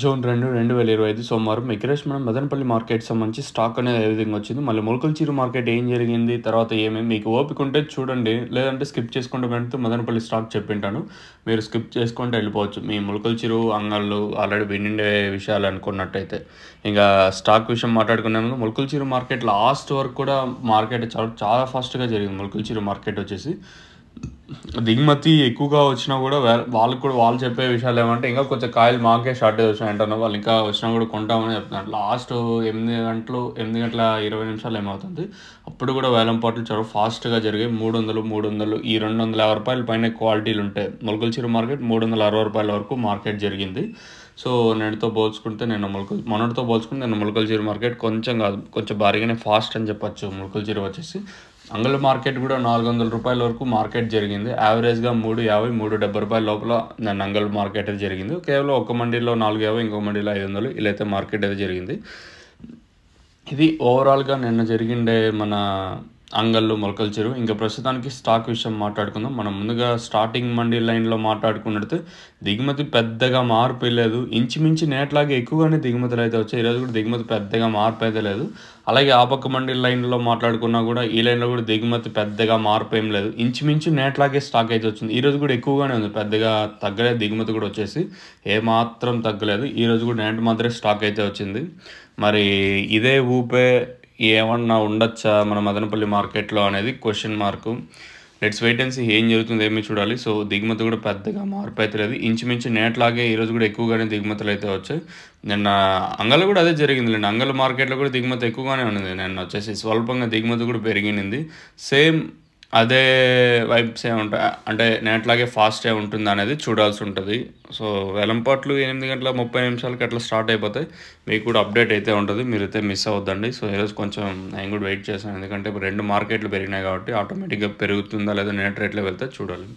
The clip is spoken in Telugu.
జూన్ 2, 2025 సోమవారం ఎగ్రెస్ మనం మదనపల్లి మార్కెట్ సంబంధించి స్టాక్ అనేది ఏ విధంగా వచ్చింది, మళ్ళీ మొలకల్చీరు మార్కెట్ ఏం జరిగింది, తర్వాత ఏమేమి మీకు ఓపిక ఉంటే చూడండి, లేదంటే స్కిప్ చేసుకుంటూ వెంటనే మదనపల్లి స్టాక్ చెప్పింటాను. మీరు స్కిప్ చేసుకుంటూ వెళ్ళిపోవచ్చు. మీ మొలకల్చీరు అంగళ్ళు ఆల్రెడీ వినిండే విషయాలు అనుకున్నట్టయితే. ఇంకా స్టాక్ విషయం మాట్లాడుకున్నాము. మొలకల్చీరు మార్కెట్ లాస్ట్ వరకు కూడా మార్కెట్ చాలా ఫాస్ట్గా జరిగింది. మొలకల్చీరు మార్కెట్ వచ్చేసి దిగుమతి ఎక్కువగా వచ్చినా కూడా వాళ్ళు చెప్పే విషయాలు ఏమంటే ఇంకా కొంచెం కాయలు మాకే షార్టేజ్ వచ్చినాయంటున్నారు. వాళ్ళు ఇంకా వచ్చినా కూడా కొంటామని చెప్తున్నారు. లాస్ట్ 8 గంటల 20 నిమిషాలు ఏమవుతుంది, అప్పుడు కూడా వేలం పాటలు చాలా ఫాస్ట్గా జరిగాయి. 300 ఈ 250 రూపాయల పైన క్వాలిటీలు ఉంటాయి. మొలకల్చీరు మార్కెట్ 360 రూపాయల వరకు మార్కెట్ జరిగింది. సో మొన్నటితో పోల్చుకుంటే నేను మొలకల్చీరు మార్కెట్ కొంచెం భారీగానే ఫాస్ట్ అని చెప్పచ్చు. మొలకల్చీరు వచ్చేసి అంగళ మార్కెట్ కూడా 400 రూపాయల వరకు మార్కెట్ జరిగింది. యావరేజ్గా 350, 370 రూపాయల లోపల అంగళ మార్కెట్ అయితే జరిగింది. కేవలం ఒక మండీలో 450, ఇంకో మండీలో 500 ఇలా అయితే మార్కెట్ అయితే జరిగింది. ఇది ఓవరాల్గా నిన్న జరిగిండే మన అంగళ్ళు మొలకల్చీరు. ఇంకా ప్రస్తుతానికి స్టాక్ విషయం మాట్లాడుకుందాం. మనం ముందుగా స్టార్టింగ్ మండీ లైన్లో మాట్లాడుకున్నట్టు దిగుమతి పెద్దగా మార్పు లేదు. ఇంచుమించు నేట్లాగే ఎక్కువగానే దిగుమతులు అయితే వచ్చాయి. ఈరోజు కూడా దిగుమతి పెద్దగా మార్పు అయితే లేదు. అలాగే ఆ పక్క మండీ లైన్లో మాట్లాడుకున్నా కూడా ఈ లైన్లో కూడా దిగుమతి పెద్దగా మార్పు ఏం లేదు. ఇంచుమించు నేట్లాగే స్టాక్ అయితే వచ్చింది. ఈరోజు కూడా ఎక్కువగానే ఉంది, పెద్దగా తగ్గలేదు. దిగుమతి కూడా వచ్చేసి ఏమాత్రం తగ్గలేదు. ఈరోజు కూడా నేట్ మాత్రమే స్టాక్ అయితే వచ్చింది. మరి ఇదే ఊపే ఏమన్నా ఉండొచ్చా మన మదనపల్లి మార్కెట్లో అనేది question mark. Let's wait and see ఏం జరుగుతుంది, ఏమీ చూడాలి. సో దిగుమతి కూడా పెద్దగా మార్పు అయితే లేదు. ఇంచుమించు నేట్లాగే ఈరోజు కూడా ఎక్కువగానే దిగుమతులు అయితే వచ్చాయి. నిన్న అంగళ్ళు కూడా అదే జరిగిందిలేండి. అంగళ్ళ మార్కెట్లో కూడా దిగుమతి ఎక్కువగానే ఉన్నది. నిన్న వచ్చేసి స్వల్పంగా దిగుమతి కూడా పెరిగింది. సేమ్ అదే వైబ్స్ ఉంటాయి, అంటే నేట్లాగే ఫాస్టే ఉంటుంది అనేది చూడాల్సి ఉంటుంది. సో వేలంపాట్లు 8 గంటల 30 నిమిషాలకి అట్లా స్టార్ట్ అయిపోతాయి. మీకు కూడా అప్డేట్ అయితే ఉంటుంది, మీరైతే మిస్ అవ్వద్దండి. సో ఈరోజు కొంచెం నేను కూడా వెయిట్ చేశాను, ఎందుకంటే ఇప్పుడు 2 మార్కెట్లు పెరిగినాయి కాబట్టి ఆటోమేటిక్గా పెరుగుతుందా లేదా నేట్ రేట్లో వెళ్తే చూడాలి.